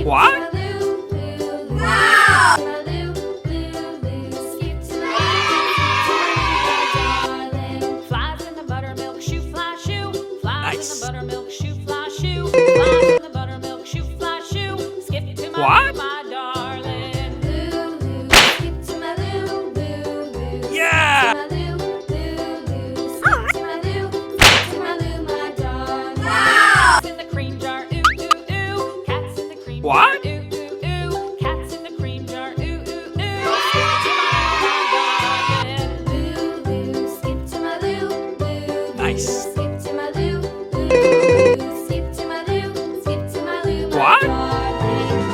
What? Flies in the buttermilk shoe, fly shoe. Flies Nice. in the buttermilk shoe, fly shoe. Flies in the buttermilk shoe, fly shoe. Skip to my What? loo, my darling. Skip to my loo, loo, loo. Yeah! Skip to my loo, loo, loo. Skip to my loo, skip to my loo, my darling. Cats in the cream jar, ooh, ooh, ooh. Cats in the cream What? jar, ooh, ooh, ooh. Cats in the cream jar, ooh, ooh, ooh. Skip to my loo, my darling. Loo, loo. Skip to my loo, loo, loo. Nice. Skip to my loo, loo, loo. Skip to my loo, skip to my loo, my What? darling.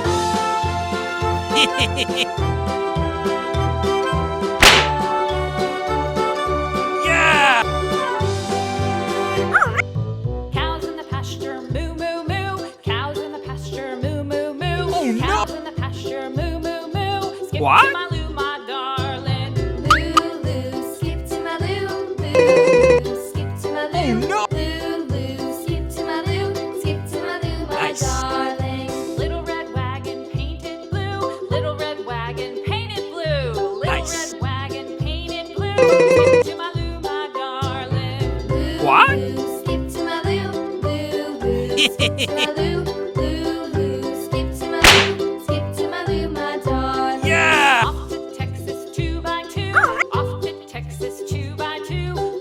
Yeah! Cows in the pasture, moo, moo, moo. Cows in the pasture, moo, moo, moo. Oh, no. Cows in the pasture, moo, moo, moo. Skip What? to my loo, my darling. Loo, loo. Skip to my loo, loo, loo. Skip to my Oh, loo, no. loo, loo. Skip to my loo, skip to my loo, my Nice. darling. Little red wagon painted blue. Little red wagon painted blue. Little Nice. red wagon painted blue. Skip to my loo, my darling. Loo, What? loo. Skip to my loo, loo, loo. Skip to my loo, loo, loo. Skip to my loo, skip to my loo, my darling. Yeah! Off to Texas 2x2. Off to Texas 2x2.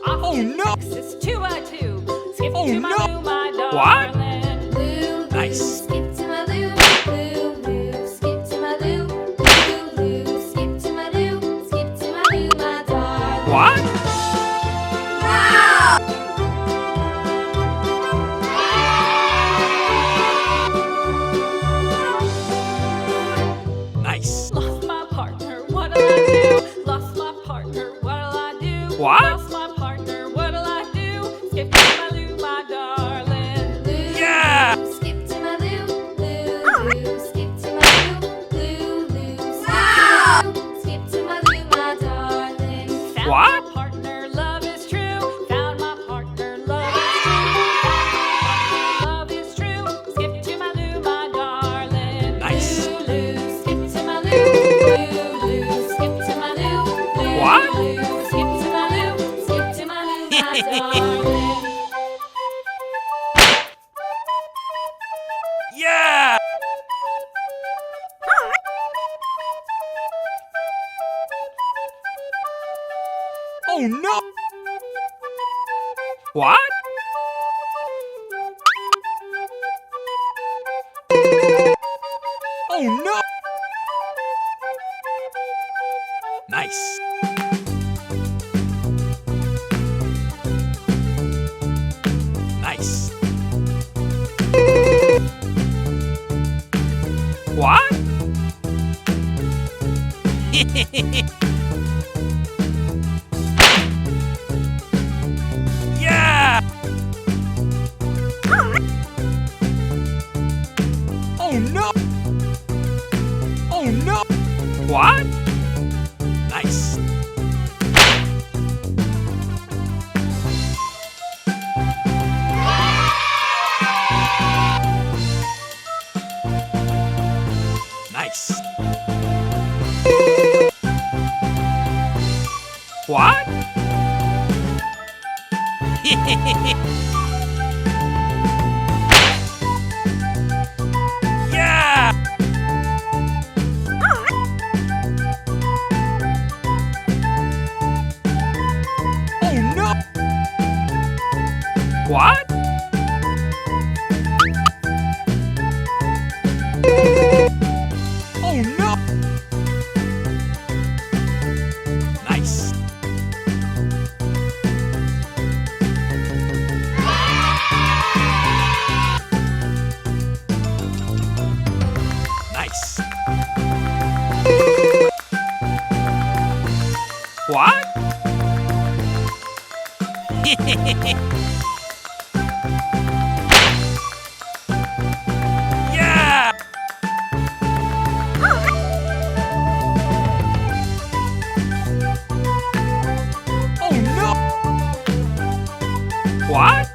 Off Oh, to no. Texas 2x2. Skip Oh, to my no. loo, my What? darling. Loo, Nice. loo. Skip to my loo, loo, loo. Skip to my loo, loo, loo. Skip to my loo, skip to my loo, my darling. What? Nice. Lost my partner, what'll I do? Lost my partner, what'll I do? What? Lost my partner, what'll I do? Skip to my loo, my darling. Loo, Yeah! loo. Skip to my loo, loo, loo. Skip to my loo, loo, loo. Skip to my loo, my darling. Found What? my partner, love is true. Found my partner, love is true. Love is true. Skip to my loo, my darling. Nice. Loo, loo. Skip to my loo, loo, loo. Skip to my loo, loo, What? loo. Skip to my loo, skip to my loo, my darling. Yeah! Oh, no! What? Oh, no! Nice. Nice. What? Yeah! Oh, no! Oh, no! What? Nice. Nice. What? Yeah! Oh, no! What? Oh, no! Nice. Nice. What? Yeah! Oh, no! What?